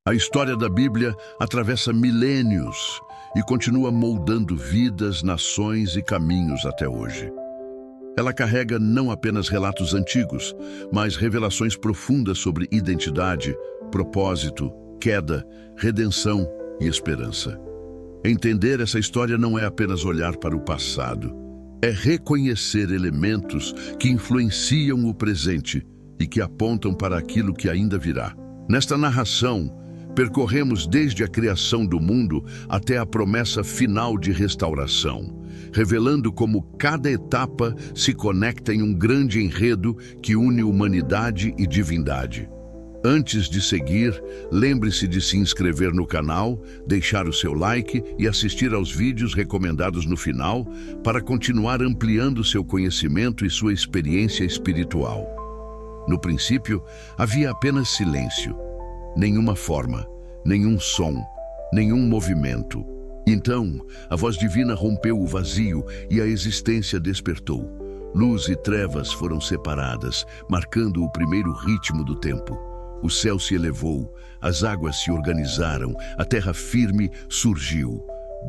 A história da Bíblia atravessa milênios e continua moldando vidas, nações e caminhos até hoje. Ela carrega não apenas relatos antigos, mas revelações profundas sobre identidade, propósito, queda, redenção e esperança. Entender essa história não é apenas olhar para o passado, é reconhecer elementos que influenciam o presente e que apontam para aquilo que ainda virá. Nesta narração, percorremos desde a criação do mundo até a promessa final de restauração, revelando como cada etapa se conecta em um grande enredo que une humanidade e divindade. Antes de seguir, lembre-se de se inscrever no canal, deixar o seu like e assistir aos vídeos recomendados no final para continuar ampliando seu conhecimento e sua experiência espiritual. No princípio, havia apenas silêncio. Nenhuma forma, nenhum som, nenhum movimento. Então, a voz divina rompeu o vazio e a existência despertou. Luz e trevas foram separadas, marcando o primeiro ritmo do tempo. O céu se elevou, as águas se organizaram, a terra firme surgiu.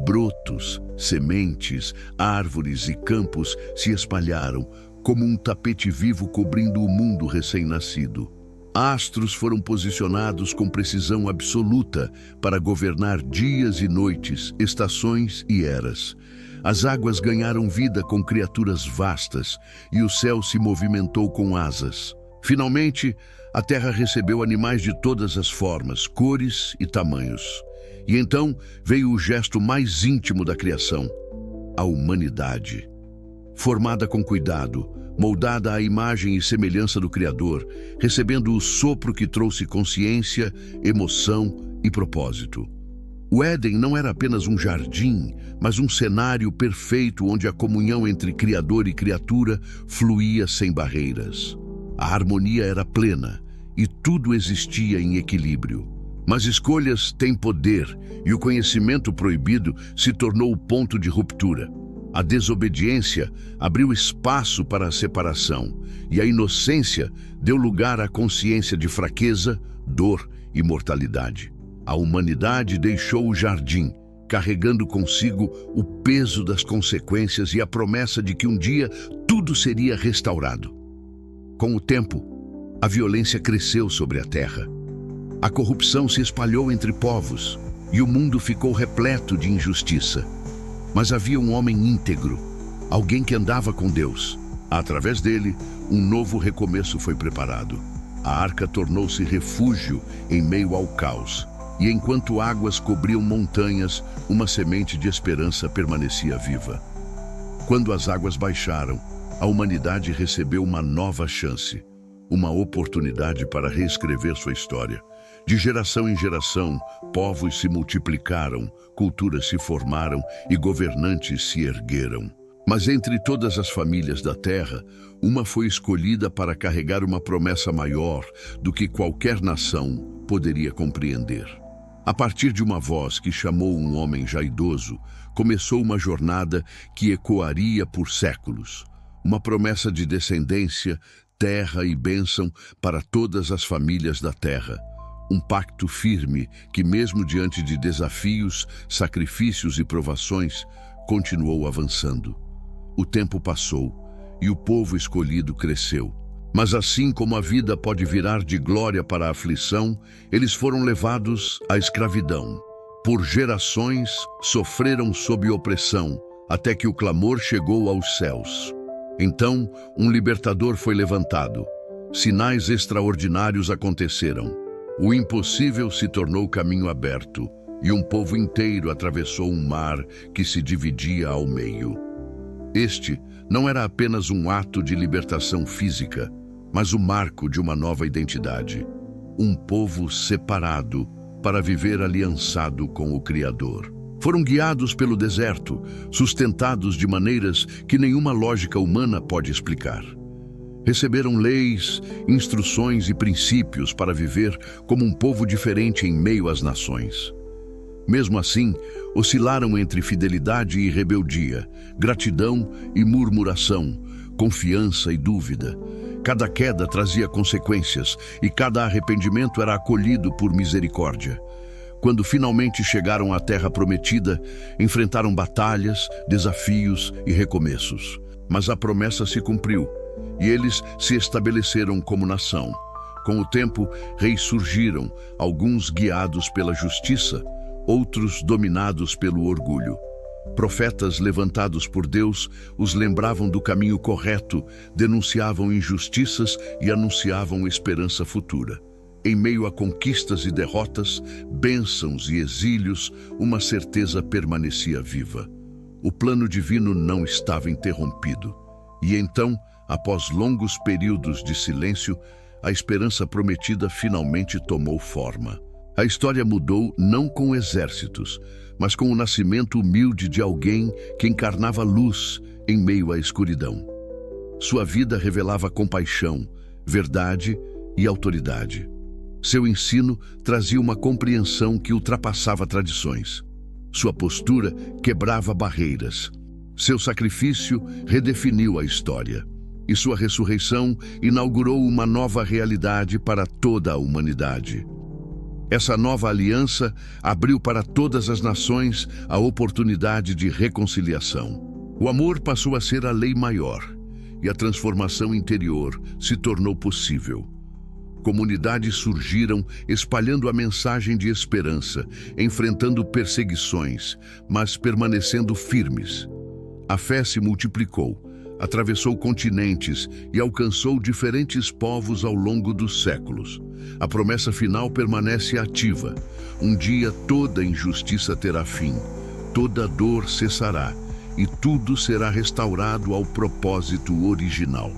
Brotos, sementes, árvores e campos se espalharam, como um tapete vivo cobrindo o mundo recém-nascido. Astros foram posicionados com precisão absoluta para governar dias e noites, estações e eras. As águas ganharam vida com criaturas vastas e o céu se movimentou com asas. Finalmente, a terra recebeu animais de todas as formas, cores e tamanhos. E então veio o gesto mais íntimo da criação, a humanidade. Formada com cuidado, moldada à imagem e semelhança do Criador, recebendo o sopro que trouxe consciência, emoção e propósito. O Éden não era apenas um jardim, mas um cenário perfeito onde a comunhão entre Criador e criatura fluía sem barreiras. A harmonia era plena e tudo existia em equilíbrio. Mas escolhas têm poder e o conhecimento proibido se tornou o ponto de ruptura. A desobediência abriu espaço para a separação e a inocência deu lugar à consciência de fraqueza, dor e mortalidade. A humanidade deixou o jardim, carregando consigo o peso das consequências e a promessa de que um dia tudo seria restaurado. Com o tempo, a violência cresceu sobre a terra. A corrupção se espalhou entre povos e o mundo ficou repleto de injustiça. Mas havia um homem íntegro, alguém que andava com Deus. Através dele, um novo recomeço foi preparado. A arca tornou-se refúgio em meio ao caos. E enquanto águas cobriam montanhas, uma semente de esperança permanecia viva. Quando as águas baixaram, a humanidade recebeu uma nova chance, uma oportunidade para reescrever sua história. De geração em geração, povos se multiplicaram, culturas se formaram e governantes se ergueram. Mas entre todas as famílias da terra, uma foi escolhida para carregar uma promessa maior do que qualquer nação poderia compreender. A partir de uma voz que chamou um homem já idoso, começou uma jornada que ecoaria por séculos. Uma promessa de descendência, terra e bênção para todas as famílias da terra. Um pacto firme que, mesmo diante de desafios, sacrifícios e provações, continuou avançando. O tempo passou e o povo escolhido cresceu. Mas assim como a vida pode virar de glória para a aflição, eles foram levados à escravidão. Por gerações, sofreram sob opressão, até que o clamor chegou aos céus. Então, um libertador foi levantado. Sinais extraordinários aconteceram. O impossível se tornou caminho aberto, e um povo inteiro atravessou um mar que se dividia ao meio. Este não era apenas um ato de libertação física, mas o marco de uma nova identidade. Um povo separado para viver aliançado com o Criador. Foram guiados pelo deserto, sustentados de maneiras que nenhuma lógica humana pode explicar. Receberam leis, instruções e princípios para viver como um povo diferente em meio às nações. Mesmo assim, oscilaram entre fidelidade e rebeldia, gratidão e murmuração, confiança e dúvida. Cada queda trazia consequências e cada arrependimento era acolhido por misericórdia. Quando finalmente chegaram à Terra Prometida, enfrentaram batalhas, desafios e recomeços. Mas a promessa se cumpriu e eles se estabeleceram como nação. Com o tempo, reis surgiram, alguns guiados pela justiça, outros dominados pelo orgulho. Profetas levantados por Deus os lembravam do caminho correto, denunciavam injustiças e anunciavam esperança futura. Em meio a conquistas e derrotas, bênçãos e exílios, uma certeza permanecia viva. O plano divino não estava interrompido. E então, após longos períodos de silêncio, a esperança prometida finalmente tomou forma. A história mudou não com exércitos, mas com o nascimento humilde de alguém que encarnava luz em meio à escuridão. Sua vida revelava compaixão, verdade e autoridade. Seu ensino trazia uma compreensão que ultrapassava tradições. Sua postura quebrava barreiras. Seu sacrifício redefiniu a história. E sua ressurreição inaugurou uma nova realidade para toda a humanidade. Essa nova aliança abriu para todas as nações a oportunidade de reconciliação. O amor passou a ser a lei maior e a transformação interior se tornou possível. Comunidades surgiram espalhando a mensagem de esperança, enfrentando perseguições, mas permanecendo firmes. A fé se multiplicou, atravessou continentes e alcançou diferentes povos ao longo dos séculos. A promessa final permanece ativa. Um dia toda injustiça terá fim, toda dor cessará e tudo será restaurado ao propósito original.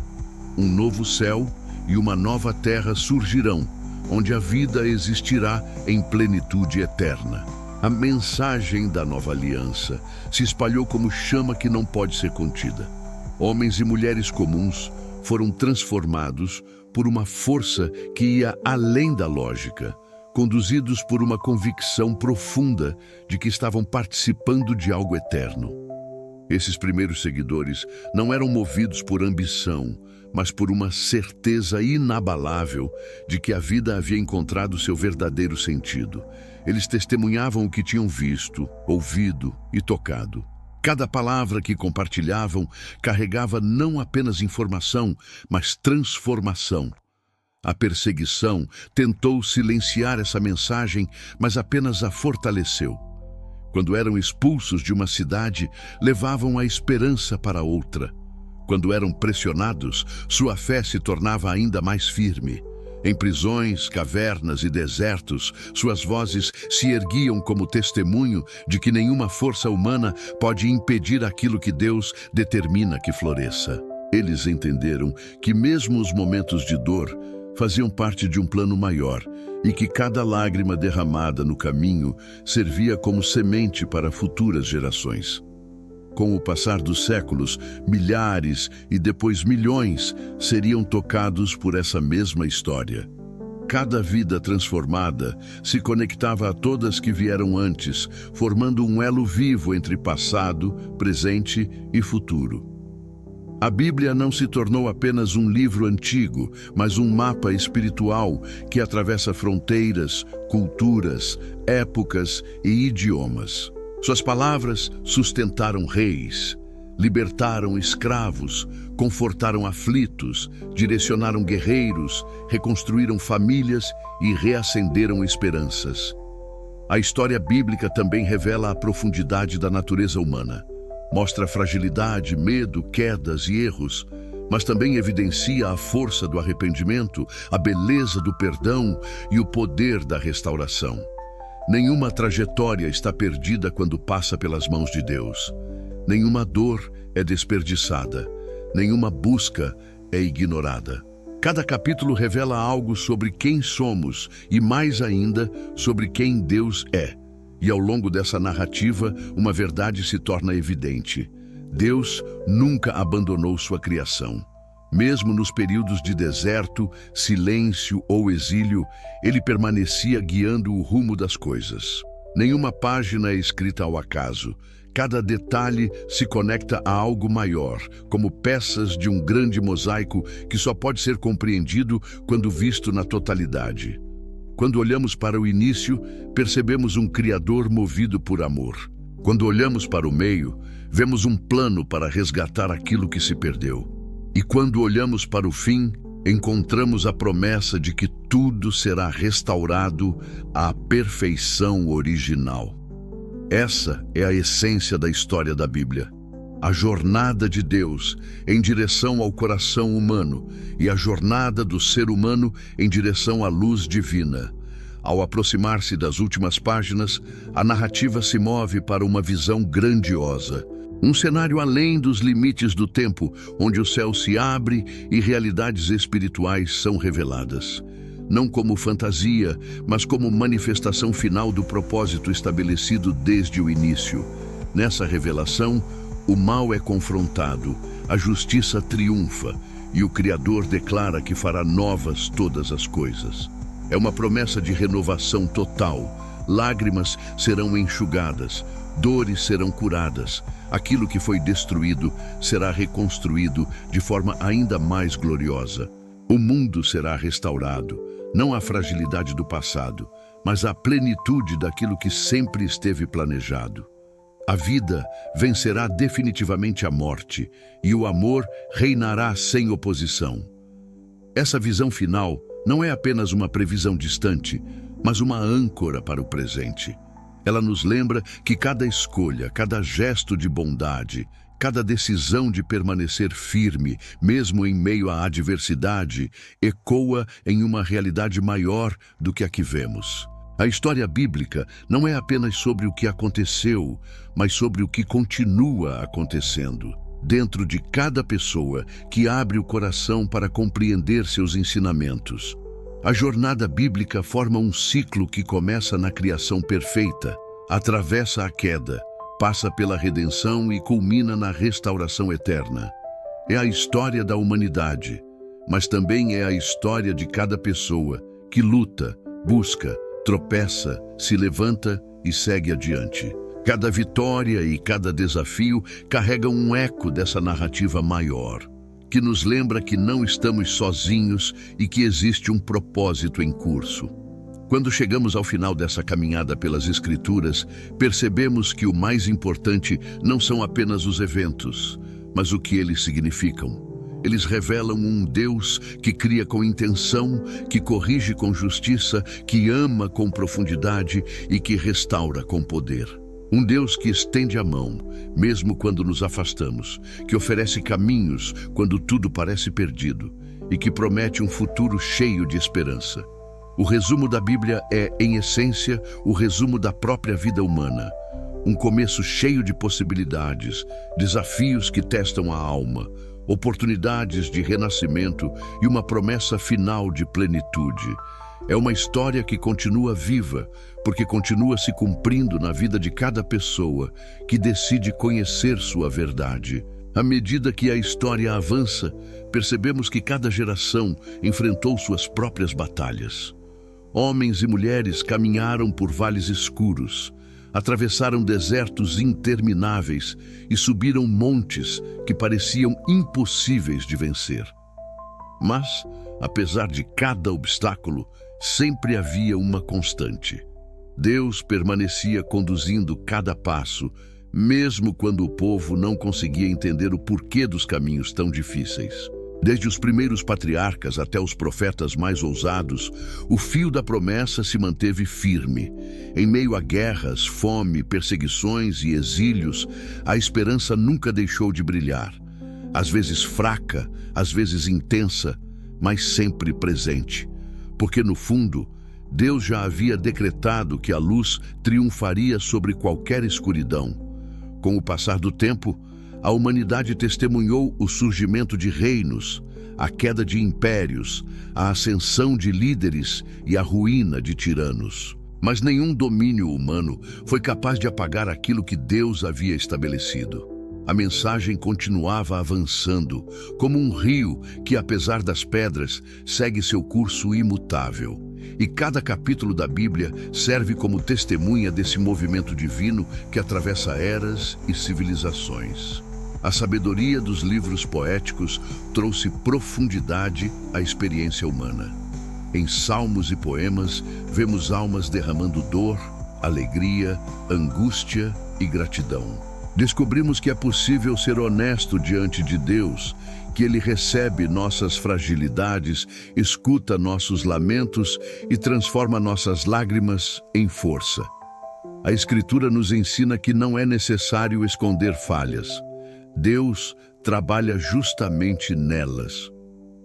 Um novo céu e uma nova terra surgirão, onde a vida existirá em plenitude eterna. A mensagem da nova aliança se espalhou como chama que não pode ser contida. Homens e mulheres comuns foram transformados por uma força que ia além da lógica, conduzidos por uma convicção profunda de que estavam participando de algo eterno. Esses primeiros seguidores não eram movidos por ambição, mas por uma certeza inabalável de que a vida havia encontrado seu verdadeiro sentido. Eles testemunhavam o que tinham visto, ouvido e tocado. Cada palavra que compartilhavam carregava não apenas informação, mas transformação. A perseguição tentou silenciar essa mensagem, mas apenas a fortaleceu. Quando eram expulsos de uma cidade, levavam a esperança para outra. Quando eram pressionados, sua fé se tornava ainda mais firme. Em prisões, cavernas e desertos, suas vozes se erguiam como testemunho de que nenhuma força humana pode impedir aquilo que Deus determina que floresça. Eles entenderam que mesmo os momentos de dor faziam parte de um plano maior e que cada lágrima derramada no caminho servia como semente para futuras gerações. Com o passar dos séculos, milhares e depois milhões seriam tocados por essa mesma história. Cada vida transformada se conectava a todas que vieram antes, formando um elo vivo entre passado, presente e futuro. A Bíblia não se tornou apenas um livro antigo, mas um mapa espiritual que atravessa fronteiras, culturas, épocas e idiomas. Suas palavras sustentaram reis, libertaram escravos, confortaram aflitos, direcionaram guerreiros, reconstruíram famílias e reacenderam esperanças. A história bíblica também revela a profundidade da natureza humana. Mostra fragilidade, medo, quedas e erros, mas também evidencia a força do arrependimento, a beleza do perdão e o poder da restauração. Nenhuma trajetória está perdida quando passa pelas mãos de Deus. Nenhuma dor é desperdiçada. Nenhuma busca é ignorada. Cada capítulo revela algo sobre quem somos e, mais ainda, sobre quem Deus é. E ao longo dessa narrativa, uma verdade se torna evidente. Deus nunca abandonou sua criação. Mesmo nos períodos de deserto, silêncio ou exílio, ele permanecia guiando o rumo das coisas. Nenhuma página é escrita ao acaso. Cada detalhe se conecta a algo maior, como peças de um grande mosaico que só pode ser compreendido quando visto na totalidade. Quando olhamos para o início, percebemos um Criador movido por amor. Quando olhamos para o meio, vemos um plano para resgatar aquilo que se perdeu. E quando olhamos para o fim, encontramos a promessa de que tudo será restaurado à perfeição original. Essa é a essência da história da Bíblia. A jornada de Deus em direção ao coração humano e a jornada do ser humano em direção à luz divina. Ao aproximar-se das últimas páginas, a narrativa se move para uma visão grandiosa. Um cenário além dos limites do tempo, onde o céu se abre e realidades espirituais são reveladas. Não como fantasia, mas como manifestação final do propósito estabelecido desde o início. Nessa revelação, o mal é confrontado, a justiça triunfa e o Criador declara que fará novas todas as coisas. É uma promessa de renovação total. Lágrimas serão enxugadas, dores serão curadas. Aquilo que foi destruído será reconstruído de forma ainda mais gloriosa. O mundo será restaurado, não a fragilidade do passado, mas a plenitude daquilo que sempre esteve planejado. A vida vencerá definitivamente a morte e o amor reinará sem oposição. Essa visão final não é apenas uma previsão distante, mas uma âncora para o presente. Ela nos lembra que cada escolha, cada gesto de bondade, cada decisão de permanecer firme, mesmo em meio à adversidade, ecoa em uma realidade maior do que a que vemos. A história bíblica não é apenas sobre o que aconteceu, mas sobre o que continua acontecendo. Dentro de cada pessoa que abre o coração para compreender seus ensinamentos. A jornada bíblica forma um ciclo que começa na criação perfeita, atravessa a queda, passa pela redenção e culmina na restauração eterna. É a história da humanidade, mas também é a história de cada pessoa que luta, busca, tropeça, se levanta e segue adiante. Cada vitória e cada desafio carregam um eco dessa narrativa maior, que nos lembra que não estamos sozinhos e que existe um propósito em curso. Quando chegamos ao final dessa caminhada pelas Escrituras, percebemos que o mais importante não são apenas os eventos, mas o que eles significam. Eles revelam um Deus que cria com intenção, que corrige com justiça, que ama com profundidade e que restaura com poder. Um Deus que estende a mão, mesmo quando nos afastamos, que oferece caminhos quando tudo parece perdido e que promete um futuro cheio de esperança. O resumo da Bíblia é, em essência, o resumo da própria vida humana. Um começo cheio de possibilidades, desafios que testam a alma, oportunidades de renascimento e uma promessa final de plenitude. É uma história que continua viva, porque continua se cumprindo na vida de cada pessoa que decide conhecer sua verdade. À medida que a história avança, percebemos que cada geração enfrentou suas próprias batalhas. Homens e mulheres caminharam por vales escuros, atravessaram desertos intermináveis e subiram montes que pareciam impossíveis de vencer. Mas, apesar de cada obstáculo, sempre havia uma constante. Deus permanecia conduzindo cada passo, mesmo quando o povo não conseguia entender o porquê dos caminhos tão difíceis. Desde os primeiros patriarcas até os profetas mais ousados, o fio da promessa se manteve firme. Em meio a guerras, fome, perseguições e exílios, a esperança nunca deixou de brilhar. Às vezes fraca, às vezes intensa, mas sempre presente. Porque, no fundo, Deus já havia decretado que a luz triunfaria sobre qualquer escuridão. Com o passar do tempo, a humanidade testemunhou o surgimento de reinos, a queda de impérios, a ascensão de líderes e a ruína de tiranos. Mas nenhum domínio humano foi capaz de apagar aquilo que Deus havia estabelecido. A mensagem continuava avançando, como um rio que, apesar das pedras, segue seu curso imutável. E cada capítulo da Bíblia serve como testemunha desse movimento divino que atravessa eras e civilizações. A sabedoria dos livros poéticos trouxe profundidade à experiência humana. Em salmos e poemas, vemos almas derramando dor, alegria, angústia e gratidão. Descobrimos que é possível ser honesto diante de Deus, que Ele recebe nossas fragilidades, escuta nossos lamentos e transforma nossas lágrimas em força. A Escritura nos ensina que não é necessário esconder falhas. Deus trabalha justamente nelas.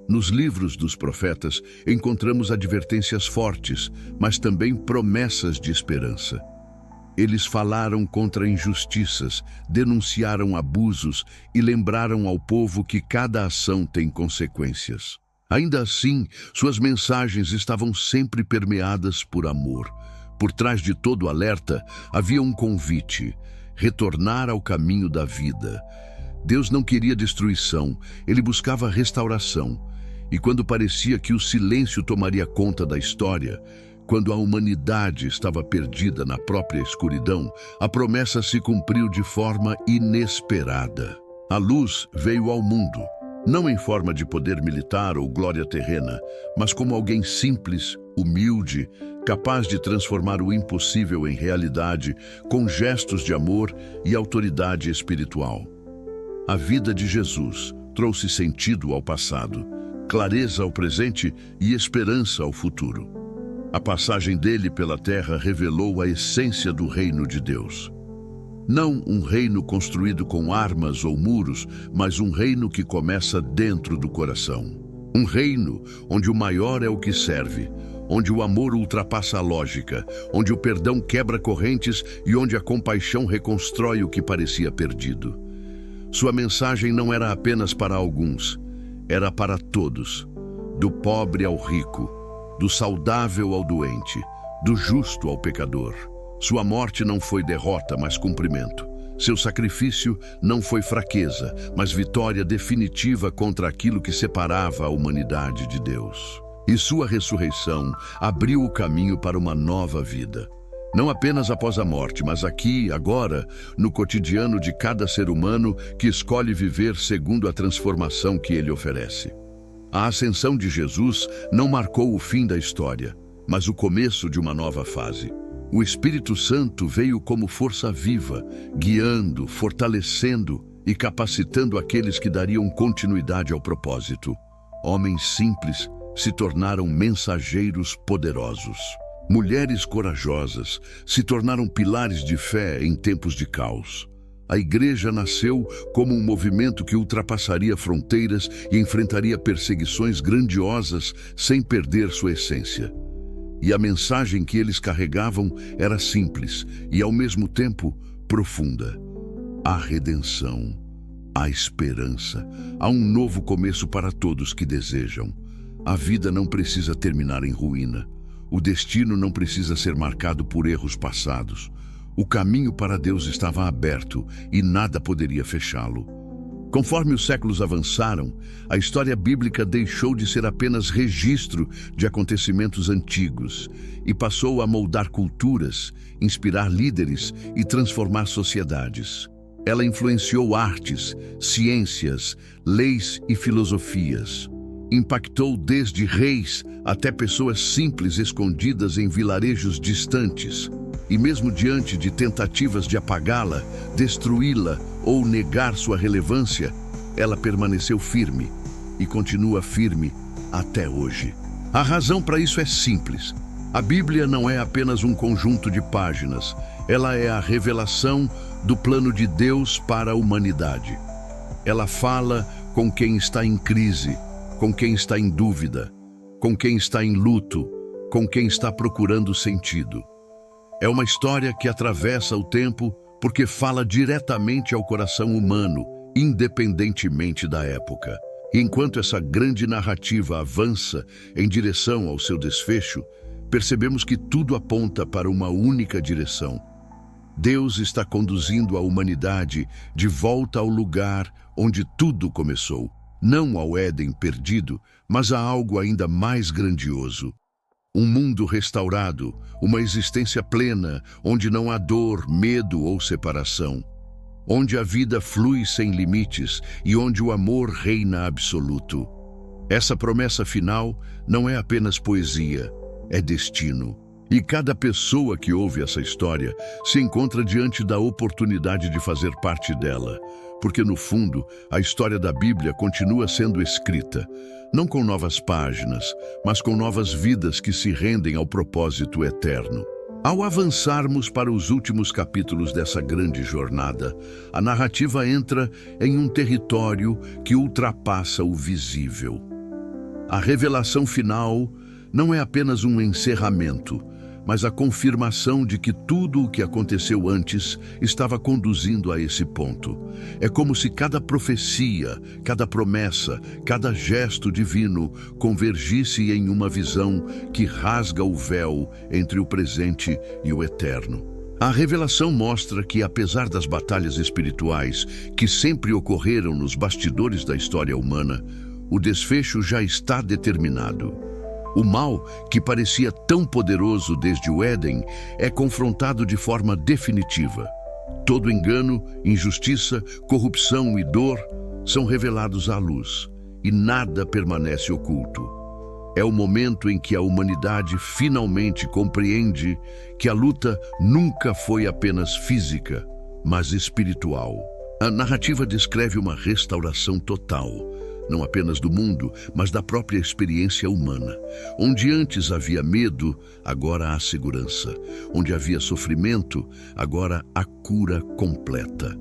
Nos livros dos profetas, encontramos advertências fortes, mas também promessas de esperança. Eles falaram contra injustiças, denunciaram abusos e lembraram ao povo que cada ação tem consequências. Ainda assim, suas mensagens estavam sempre permeadas por amor. Por trás de todo alerta, havia um convite: retornar ao caminho da vida. Deus não queria destruição, Ele buscava restauração. E quando parecia que o silêncio tomaria conta da história, quando a humanidade estava perdida na própria escuridão, a promessa se cumpriu de forma inesperada. A luz veio ao mundo, não em forma de poder militar ou glória terrena, mas como alguém simples, humilde, capaz de transformar o impossível em realidade, com gestos de amor e autoridade espiritual. A vida de Jesus trouxe sentido ao passado, clareza ao presente e esperança ao futuro. A passagem dele pela terra revelou a essência do reino de Deus. Não um reino construído com armas ou muros, mas um reino que começa dentro do coração. Um reino onde o maior é o que serve, onde o amor ultrapassa a lógica, onde o perdão quebra correntes e onde a compaixão reconstrói o que parecia perdido. Sua mensagem não era apenas para alguns, era para todos, do pobre ao rico, do saudável ao doente, do justo ao pecador. Sua morte não foi derrota, mas cumprimento. Seu sacrifício não foi fraqueza, mas vitória definitiva contra aquilo que separava a humanidade de Deus. E sua ressurreição abriu o caminho para uma nova vida. Não apenas após a morte, mas aqui, agora, no cotidiano de cada ser humano que escolhe viver segundo a transformação que ele oferece. A ascensão de Jesus não marcou o fim da história, mas o começo de uma nova fase. O Espírito Santo veio como força viva, guiando, fortalecendo e capacitando aqueles que dariam continuidade ao propósito. Homens simples se tornaram mensageiros poderosos. Mulheres corajosas se tornaram pilares de fé em tempos de caos. A igreja nasceu como um movimento que ultrapassaria fronteiras e enfrentaria perseguições grandiosas sem perder sua essência. E a mensagem que eles carregavam era simples e, ao mesmo tempo, profunda. Há redenção, há esperança, há um novo começo para todos que desejam. A vida não precisa terminar em ruína. O destino não precisa ser marcado por erros passados. O caminho para Deus estava aberto e nada poderia fechá-lo. Conforme os séculos avançaram, a história bíblica deixou de ser apenas registro de acontecimentos antigos e passou a moldar culturas, inspirar líderes e transformar sociedades. Ela influenciou artes, ciências, leis e filosofias. Impactou desde reis até pessoas simples escondidas em vilarejos distantes. E mesmo diante de tentativas de apagá-la, destruí-la ou negar sua relevância, ela permaneceu firme e continua firme até hoje. A razão para isso é simples. A Bíblia não é apenas um conjunto de páginas, ela é a revelação do plano de Deus para a humanidade. Ela fala com quem está em crise, com quem está em dúvida, com quem está em luto, com quem está procurando sentido. É uma história que atravessa o tempo porque fala diretamente ao coração humano, independentemente da época. E enquanto essa grande narrativa avança em direção ao seu desfecho, percebemos que tudo aponta para uma única direção. Deus está conduzindo a humanidade de volta ao lugar onde tudo começou. Não ao Éden perdido, mas a algo ainda mais grandioso. Um mundo restaurado, uma existência plena, onde não há dor, medo ou separação. Onde a vida flui sem limites e onde o amor reina absoluto. Essa promessa final não é apenas poesia, é destino. E cada pessoa que ouve essa história se encontra diante da oportunidade de fazer parte dela, porque no fundo a história da Bíblia continua sendo escrita, não com novas páginas, mas com novas vidas que se rendem ao propósito eterno. Ao avançarmos para os últimos capítulos dessa grande jornada, a narrativa entra em um território que ultrapassa o visível. A revelação final não é apenas um encerramento, mas a confirmação de que tudo o que aconteceu antes estava conduzindo a esse ponto. É como se cada profecia, cada promessa, cada gesto divino convergisse em uma visão que rasga o véu entre o presente e o eterno. A revelação mostra que, apesar das batalhas espirituais que sempre ocorreram nos bastidores da história humana, o desfecho já está determinado. O mal, que parecia tão poderoso desde o Éden, é confrontado de forma definitiva. Todo engano, injustiça, corrupção e dor são revelados à luz, e nada permanece oculto. É o momento em que a humanidade finalmente compreende que a luta nunca foi apenas física, mas espiritual. A narrativa descreve uma restauração total, não apenas do mundo, mas da própria experiência humana. Onde antes havia medo, agora há segurança. Onde havia sofrimento, agora há cura completa.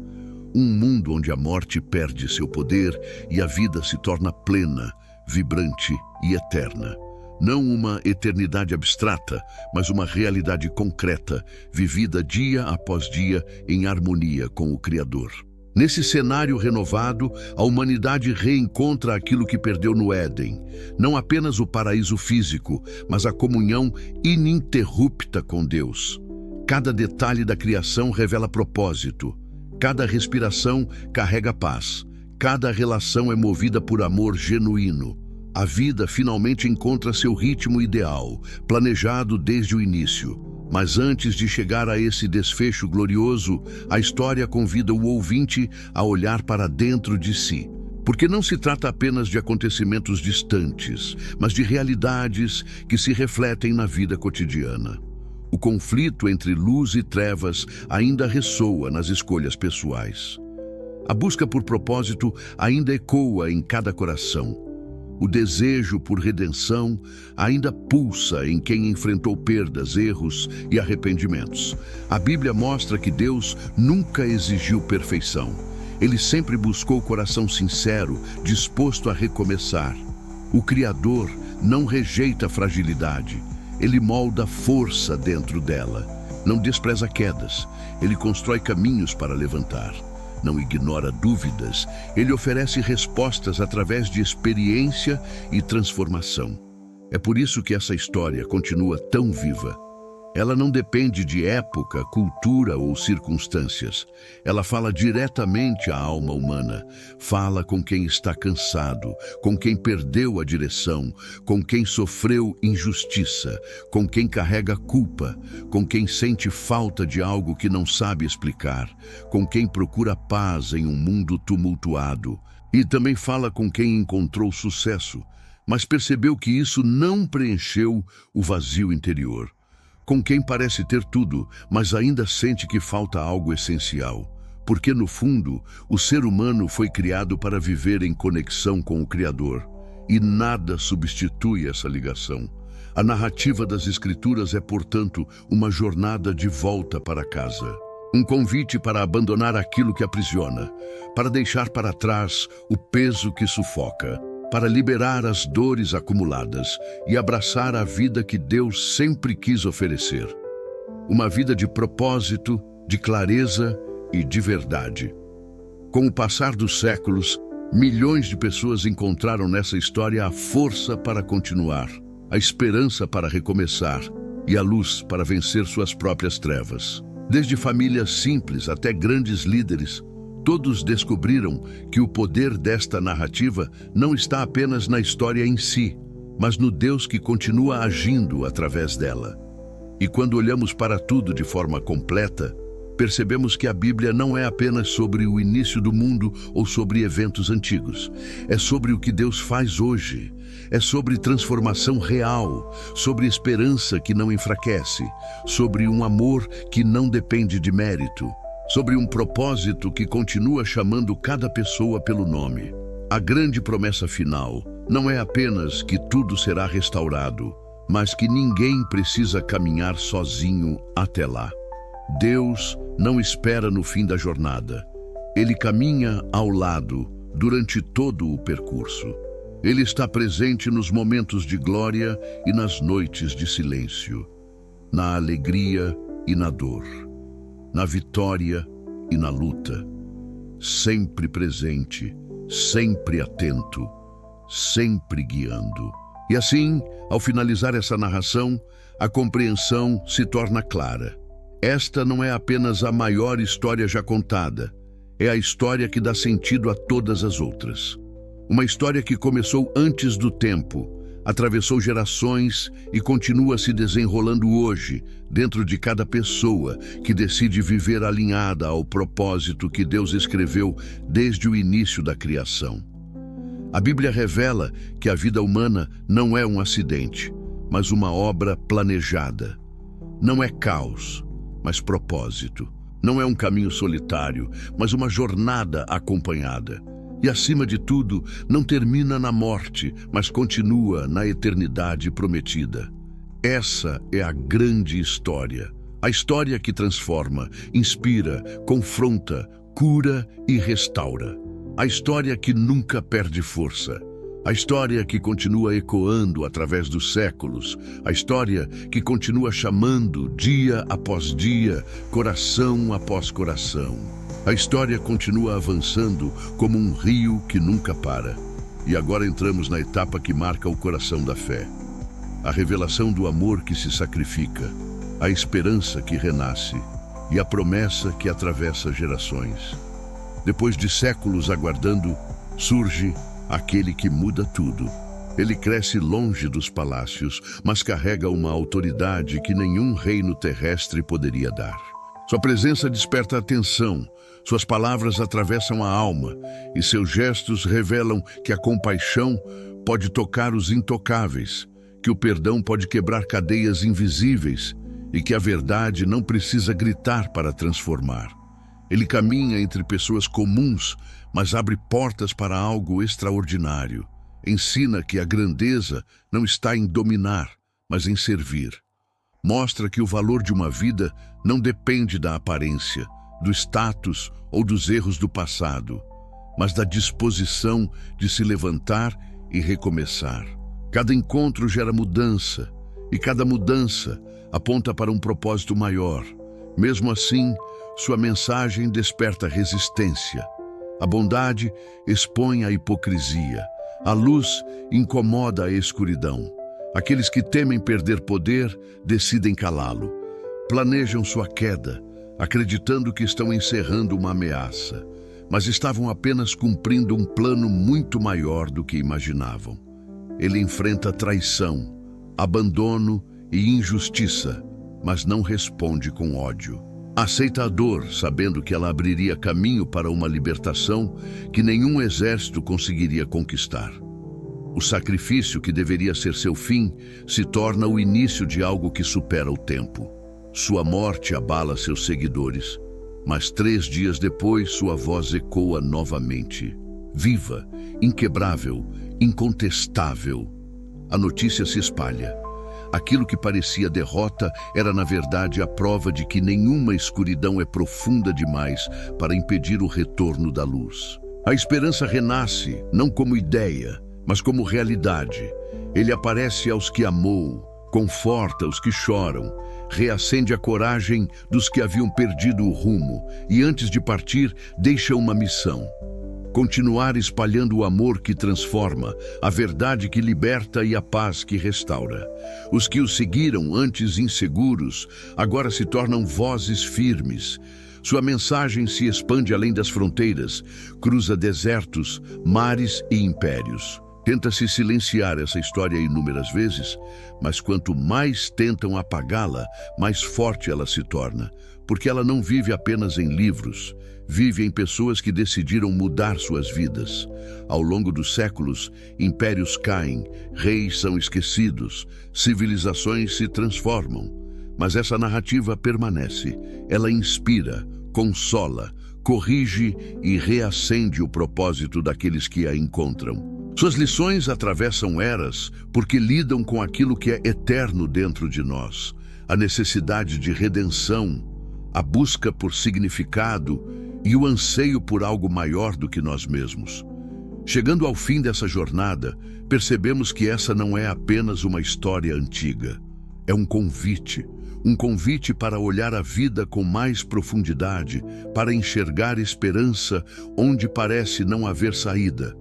Um mundo onde a morte perde seu poder e a vida se torna plena, vibrante e eterna. Não uma eternidade abstrata, mas uma realidade concreta, vivida dia após dia em harmonia com o Criador. Nesse cenário renovado, a humanidade reencontra aquilo que perdeu no Éden. Não apenas o paraíso físico, mas a comunhão ininterrupta com Deus. Cada detalhe da criação revela propósito. Cada respiração carrega paz. Cada relação é movida por amor genuíno. A vida finalmente encontra seu ritmo ideal, planejado desde o início. Mas antes de chegar a esse desfecho glorioso, a história convida o ouvinte a olhar para dentro de si. Porque não se trata apenas de acontecimentos distantes, mas de realidades que se refletem na vida cotidiana. O conflito entre luz e trevas ainda ressoa nas escolhas pessoais. A busca por propósito ainda ecoa em cada coração. O desejo por redenção ainda pulsa em quem enfrentou perdas, erros e arrependimentos. A Bíblia mostra que Deus nunca exigiu perfeição. Ele sempre buscou o coração sincero, disposto a recomeçar. O Criador não rejeita a fragilidade. Ele molda força dentro dela. Não despreza quedas. Ele constrói caminhos para levantar. Não ignora dúvidas, ele oferece respostas através de experiência e transformação. É por isso que essa história continua tão viva. Ela não depende de época, cultura ou circunstâncias. Ela fala diretamente à alma humana. Fala com quem está cansado, com quem perdeu a direção, com quem sofreu injustiça, com quem carrega culpa, com quem sente falta de algo que não sabe explicar, com quem procura paz em um mundo tumultuado. E também fala com quem encontrou sucesso, mas percebeu que isso não preencheu o vazio interior. Com quem parece ter tudo, mas ainda sente que falta algo essencial. Porque, no fundo, o ser humano foi criado para viver em conexão com o Criador. E nada substitui essa ligação. A narrativa das Escrituras é, portanto, uma jornada de volta para casa. Um convite para abandonar aquilo que aprisiona, para deixar para trás o peso que sufoca, para liberar as dores acumuladas e abraçar a vida que Deus sempre quis oferecer. Uma vida de propósito, de clareza e de verdade. Com o passar dos séculos, milhões de pessoas encontraram nessa história a força para continuar, a esperança para recomeçar e a luz para vencer suas próprias trevas. Desde famílias simples até grandes líderes, todos descobriram que o poder desta narrativa não está apenas na história em si, mas no Deus que continua agindo através dela. E quando olhamos para tudo de forma completa, percebemos que a Bíblia não é apenas sobre o início do mundo ou sobre eventos antigos. É sobre o que Deus faz hoje. É sobre transformação real, sobre esperança que não enfraquece, sobre um amor que não depende de mérito, sobre um propósito que continua chamando cada pessoa pelo nome. A grande promessa final não é apenas que tudo será restaurado, mas que ninguém precisa caminhar sozinho até lá. Deus não espera no fim da jornada. Ele caminha ao lado durante todo o percurso. Ele está presente nos momentos de glória e nas noites de silêncio, na alegria e na dor, na vitória e na luta. Sempre presente, sempre atento, sempre guiando. E assim, ao finalizar essa narração, a compreensão se torna clara. Esta não é apenas a maior história já contada, é a história que dá sentido a todas as outras. Uma história que começou antes do tempo, atravessou gerações e continua se desenrolando hoje, dentro de cada pessoa que decide viver alinhada ao propósito que Deus escreveu desde o início da criação. A Bíblia revela que a vida humana não é um acidente, mas uma obra planejada. Não é caos, mas propósito. Não é um caminho solitário, mas uma jornada acompanhada. E, acima de tudo, não termina na morte, mas continua na eternidade prometida. Essa é a grande história. A história que transforma, inspira, confronta, cura e restaura. A história que nunca perde força. A história que continua ecoando através dos séculos. A história que continua chamando dia após dia, coração após coração. A história continua avançando como um rio que nunca para. E agora entramos na etapa que marca o coração da fé. A revelação do amor que se sacrifica, a esperança que renasce e a promessa que atravessa gerações. Depois de séculos aguardando, surge aquele que muda tudo. Ele cresce longe dos palácios, mas carrega uma autoridade que nenhum reino terrestre poderia dar. Sua presença desperta atenção, suas palavras atravessam a alma e seus gestos revelam que a compaixão pode tocar os intocáveis, que o perdão pode quebrar cadeias invisíveis e que a verdade não precisa gritar para transformar. Ele caminha entre pessoas comuns, mas abre portas para algo extraordinário. Ensina que a grandeza não está em dominar, mas em servir. Mostra que o valor de uma vida não depende da aparência, do status ou dos erros do passado, mas da disposição de se levantar e recomeçar. Cada encontro gera mudança, e cada mudança aponta para um propósito maior. Mesmo assim, sua mensagem desperta resistência. A bondade expõe a hipocrisia. A luz incomoda a escuridão. Aqueles que temem perder poder decidem calá-lo. Planejam sua queda, acreditando que estão encerrando uma ameaça, mas estavam apenas cumprindo um plano muito maior do que imaginavam. Ele enfrenta traição, abandono e injustiça, mas não responde com ódio. Aceita a dor, sabendo que ela abriria caminho para uma libertação que nenhum exército conseguiria conquistar. O sacrifício que deveria ser seu fim se torna o início de algo que supera o tempo. Sua morte abala seus seguidores, mas 3 dias depois sua voz ecoa novamente. Viva, inquebrável, incontestável. A notícia se espalha. Aquilo que parecia derrota era, na verdade, a prova de que nenhuma escuridão é profunda demais para impedir o retorno da luz. A esperança renasce, não como ideia, mas como realidade. Ele aparece aos que amou, conforta os que choram, reacende a coragem dos que haviam perdido o rumo e, antes de partir, deixa uma missão: continuar espalhando o amor que transforma, a verdade que liberta e a paz que restaura. Os que o seguiram antes inseguros, agora se tornam vozes firmes. Sua mensagem se expande além das fronteiras, cruza desertos, mares e impérios. Tenta-se silenciar essa história inúmeras vezes, mas quanto mais tentam apagá-la, mais forte ela se torna, porque ela não vive apenas em livros, vive em pessoas que decidiram mudar suas vidas. Ao longo dos séculos, impérios caem, reis são esquecidos, civilizações se transformam. Mas essa narrativa permanece, ela inspira, consola, corrige e reacende o propósito daqueles que a encontram. Suas lições atravessam eras porque lidam com aquilo que é eterno dentro de nós, a necessidade de redenção, a busca por significado e o anseio por algo maior do que nós mesmos. Chegando ao fim dessa jornada, percebemos que essa não é apenas uma história antiga. É um convite para olhar a vida com mais profundidade, para enxergar esperança onde parece não haver saída,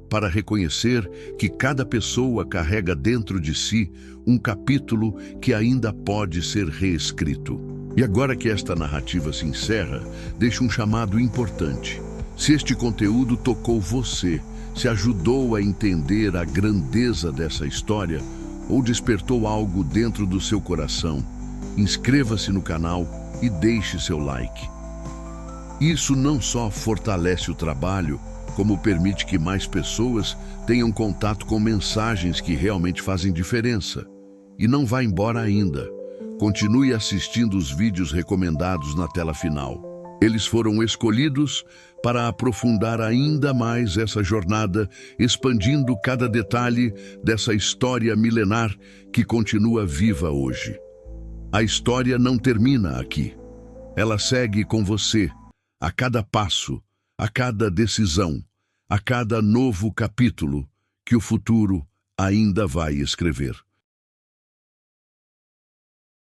para reconhecer que cada pessoa carrega dentro de si um capítulo que ainda pode ser reescrito. E agora que esta narrativa se encerra, deixo um chamado importante. Se este conteúdo tocou você, se ajudou a entender a grandeza dessa história ou despertou algo dentro do seu coração, inscreva-se no canal e deixe seu like. Isso não só fortalece o trabalho, como permite que mais pessoas tenham contato com mensagens que realmente fazem diferença. E não vá embora ainda. Continue assistindo os vídeos recomendados na tela final. Eles foram escolhidos para aprofundar ainda mais essa jornada, expandindo cada detalhe dessa história milenar que continua viva hoje. A história não termina aqui. Ela segue com você, a cada passo, a cada decisão, a cada novo capítulo que o futuro ainda vai escrever.